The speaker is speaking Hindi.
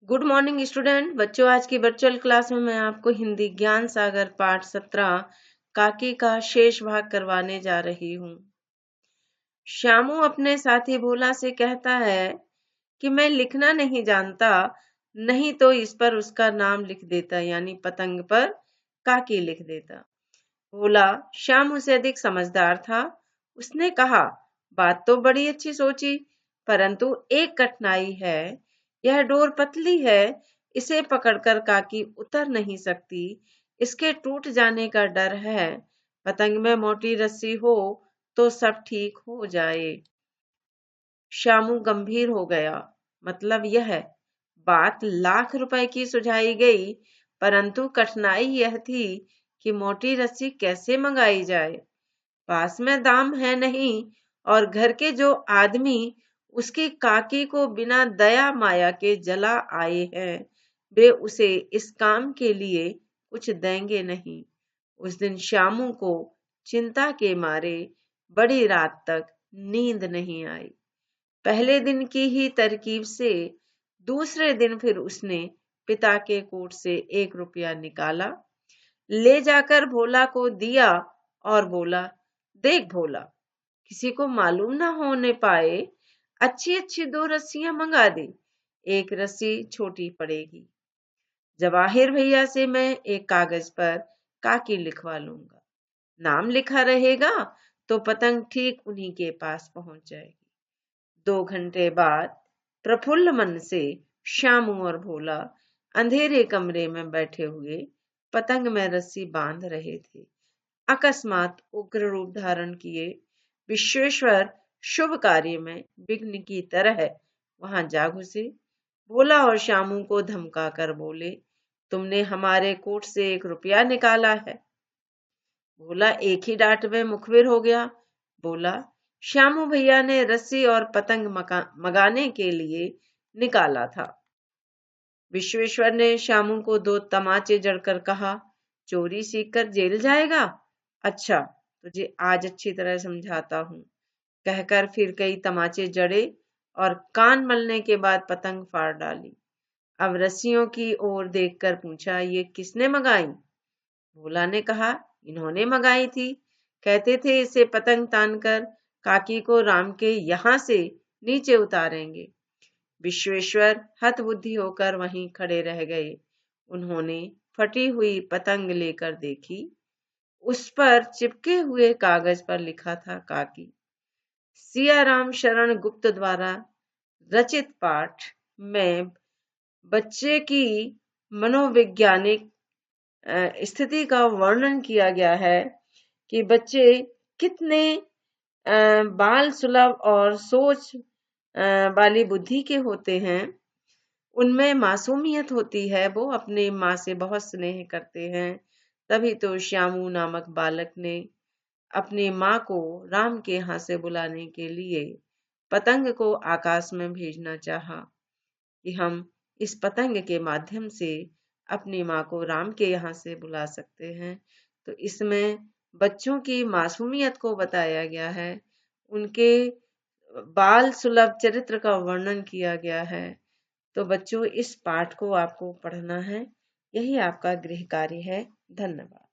Good morning student. बच्चों, आज की वर्चुअल क्लास में मैं आपको हिंदी ज्ञान सागर पाठ 17 काकी का शेष भाग करवाने जा रही हूँ। श्यामू अपने साथी भोला से कहता है कि मैं लिखना नहीं जानता, नहीं तो इस पर उसका नाम लिख देता, यानी पतंग पर काकी लिख देता। भोला श्यामू से अधिक समझदार था। उसने कहा, बात तो बड़ी अच्छी सोची, परंतु एक कठिनाई है। यह डोर पतली है, इसे पकड़कर काकी उतर नहीं सकती। इसके टूट जाने का डर है। पतंग में मोटी रस्सी हो तो सब ठीक हो जाए। श्यामू गंभीर हो गया। मतलब यह बात लाख रुपए की सुझाई गई, परंतु कठिनाई यह थी कि मोटी रस्सी कैसे मंगाई जाए। पास में दाम है नहीं, और घर के जो आदमी उसकी काकी को बिना दया माया के जला आए हैं, वे उसे इस काम के लिए कुछ देंगे नहीं। उस दिन श्यामू को चिंता के मारे बड़ी रात तक नींद नहीं आई। पहले दिन की ही तरकीब से दूसरे दिन फिर उसने पिता के कोट से 1 रुपया निकाला, ले जाकर भोला को दिया और बोला, देख भोला, किसी को मालूम ना होने पाए, अच्छी अच्छी 2 रस्सियां मंगा दी। एक रस्सी छोटी पड़ेगी। जवाहिर भैया से मैं एक कागज पर काकी लिखवा लूंगा। नाम लिखा रहेगा तो पतंग ठीक उन्हीं के पास पहुंच जाएगी। 2 घंटे बाद प्रफुल्ल मन से श्यामू और भोला अंधेरे कमरे में बैठे हुए पतंग में रस्सी बांध रहे थे। अकस्मात उग्र रूप धारण किए विश्वेश्वर शुभ कार्य में विघ्न की तरह वहां जा घुसे। भोला और श्यामू को धमका कर बोले, तुमने हमारे कोट से 1 रुपया निकाला है। भोला एक ही डांट में मुखबिर हो गया। बोला, श्यामू भैया ने रस्सी और पतंग मंगाने के लिए निकाला था। विश्वेश्वर ने श्यामू को 2 तमाचे जड़कर कहा, चोरी सीख कर जेल जाएगा? अच्छा, तुझे आज अच्छी तरह समझाता हूँ। कहकर फिर कई तमाचे जड़े और कान मलने के बाद पतंग फाड़ डाली। अब रस्सियों की ओर देखकर पूछा, ये किसने मंगाई? भोला ने कहा, इन्होंने मंगाई थी। कहते थे इसे पतंग तानकर काकी को राम के यहाँ से नीचे उतारेंगे। विश्वेश्वर हतबुद्धि होकर वहीं खड़े रह गए। उन्होंने फटी हुई पतंग लेकर देखी। उस पर चिपके हुए कागज पर लिखा था, काकी। सियाराम शरण गुप्त द्वारा रचित पाठ में बच्चे की मनोवैज्ञानिक स्थिति का वर्णन किया गया है कि बच्चे कितने बाल सुलभ और सोच वाली बुद्धि के होते हैं। उनमें मासूमियत होती है, वो अपने माँ से बहुत स्नेह करते हैं। तभी तो श्यामू नामक बालक ने अपनी माँ को राम के यहाँ से बुलाने के लिए पतंग को आकाश में भेजना चाहा कि हम इस पतंग के माध्यम से अपनी माँ को राम के यहाँ से बुला सकते हैं। तो इसमें बच्चों की मासूमियत को बताया गया है, उनके बाल सुलभ चरित्र का वर्णन किया गया है। तो बच्चों, इस पाठ को आपको पढ़ना है, यही आपका गृह कार्य है। धन्यवाद।